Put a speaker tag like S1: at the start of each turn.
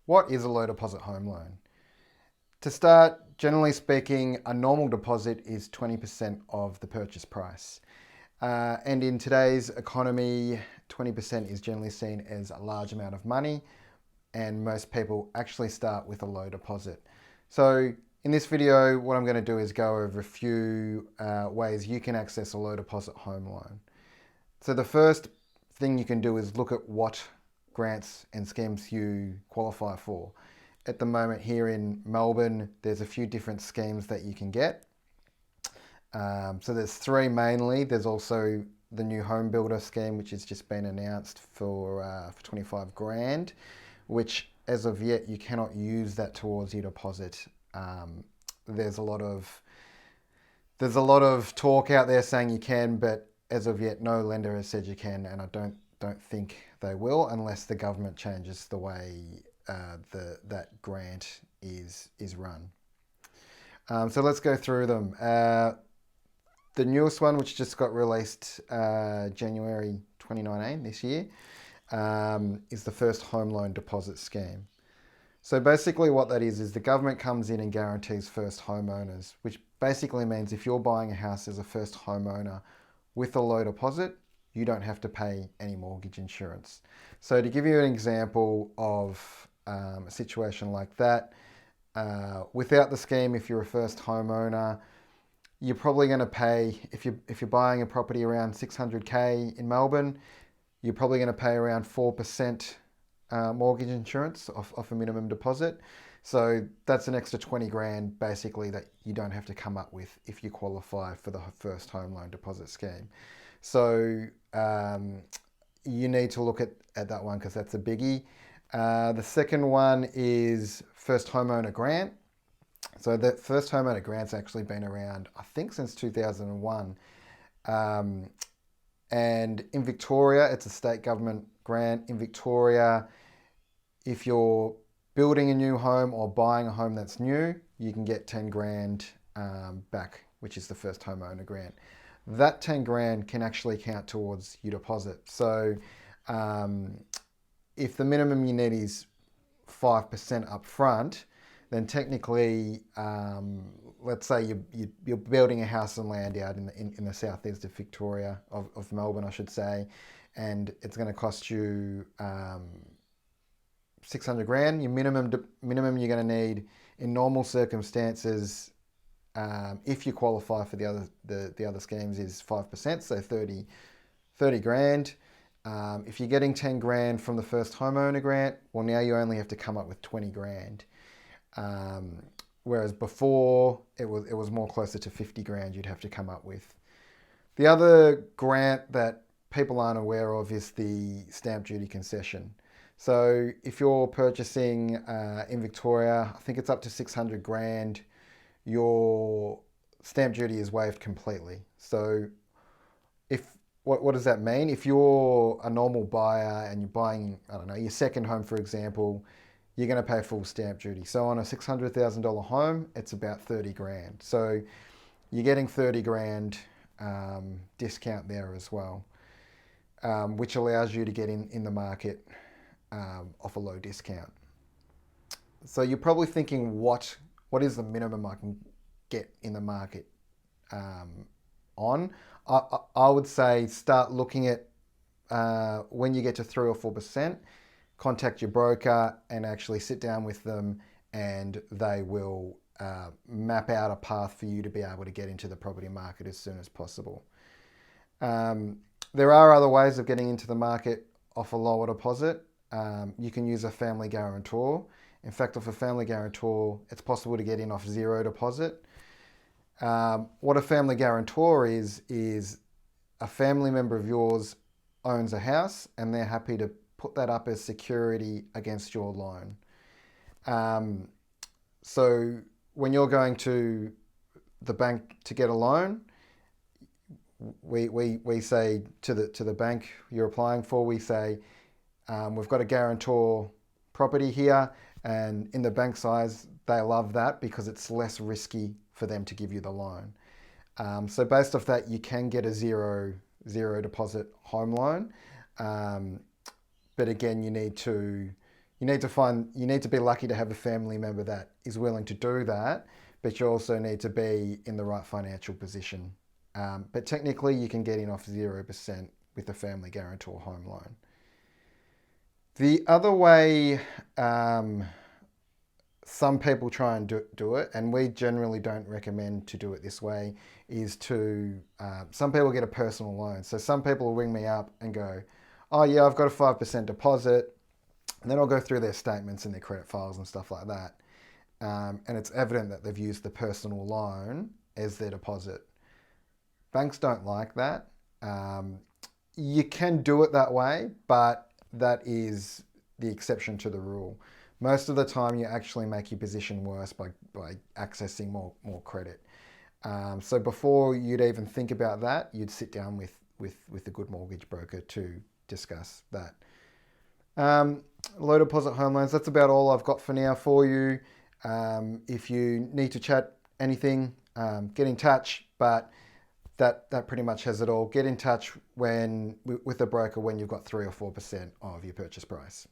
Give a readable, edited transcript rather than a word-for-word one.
S1: What is a low deposit home loan? To start, generally speaking, a normal deposit is 20% of the purchase price. And in today's economy, 20% is generally seen as a large amount of money, and most people actually start with a low deposit. So in this video, what I'm going to do is go over a few ways you can access a low deposit home loan. So the first thing you can do is look at what grants and schemes you qualify for. At the moment here in Melbourne, there's a few different schemes that you can get. So there's three mainly. There's also the new home builder scheme, which has just been announced for 25 grand, which as of yet you cannot use that towards your deposit. There's a lot of talk out there saying you can, but as of yet, no lender has said you can, and I don't think they will unless the government changes the way that grant is run. So let's go through them. The newest one, which just got released January 2019 this year, is the first home loan deposit scheme. So basically what that is the government comes in and guarantees first homeowners, which basically means if you're buying a house as a first homeowner with a low deposit, you don't have to pay any mortgage insurance. So to give you an example of a situation like that, without the scheme, if you're a first homeowner, you're probably going to pay, if you're buying a property around 600k in Melbourne, you're probably going to pay around 4% mortgage insurance off a minimum deposit. So that's an extra 20 grand basically that you don't have to come up with if you qualify for the first home loan deposit scheme. So you need to look at that one because that's a biggie. The second one is first homeowner grant. So the first homeowner grant's actually been around, I think, since 2001. And in Victoria, it's a state government grant. In Victoria, if you're building a new home or buying a home that's new, you can get 10 grand back, which is the first homeowner grant. That 10 grand can actually count towards your deposit. So if the minimum you need is 5% up front, then technically, let's say you're building a house and land out in the southeast of Victoria, of Melbourne, I should say, and it's going to cost you 600 grand. Your minimum you're going to need in normal circumstances, if you qualify for the other schemes, is 5%, so 30 grand. If you're getting 10 grand from the first homeowner grant, well, now you only have to come up with 20 grand. Whereas before it was more closer to 50 grand you'd have to come up with. The other grant that people aren't aware of is the stamp duty concession. So if you're purchasing in Victoria, I think it's up to 600 grand, your stamp duty is waived completely. So what does that mean? If you're a normal buyer and you're buying, I don't know, your second home, for example, you're going to pay full stamp duty. So on a $600,000 home, it's about 30 grand. So you're getting 30 grand discount there as well, which allows you to get in the market off a low discount. So you're probably thinking, what is the minimum I can get in the market on? I would say start looking at when you get to 3 or 4%, contact your broker and actually sit down with them, and they will map out a path for you to be able to get into the property market as soon as possible. There are other ways of getting into the market off a lower deposit. You can use a family guarantor. In fact, off a family guarantor, it's possible to get in off zero deposit. What a family guarantor is a family member of yours owns a house and they're happy to put that up as security against your loan. So when you're going to the bank to get a loan, we say to the bank you're applying for, we say, we've got a guarantor property here, and in the bank's eyes, they love that because it's less risky for them to give you the loan. So based off that, you can get a zero deposit home loan. But again, you need to you need to be lucky to have a family member that is willing to do that, but you also need to be in the right financial position. But technically, you can get in off 0% with a family guarantor home loan. The other way some people try and do it, and we generally don't recommend to do it this way, is to, some people get a personal loan. So some people will ring me up and go, oh yeah, I've got a 5% deposit. And then I'll go through their statements and their credit files and stuff like that. And it's evident that they've used the personal loan as their deposit. Banks don't like that. You can do it that way, but that is the exception to the rule. Most of the time, you actually make your position worse by accessing more credit. So before you'd even think about that, you'd sit down with a good mortgage broker to discuss that. Low deposit home loans, that's about all I've got for now for you. If you need to chat anything, get in touch, but that pretty much has it all. Get in touch with a broker when you've got 3 or 4% of your purchase price.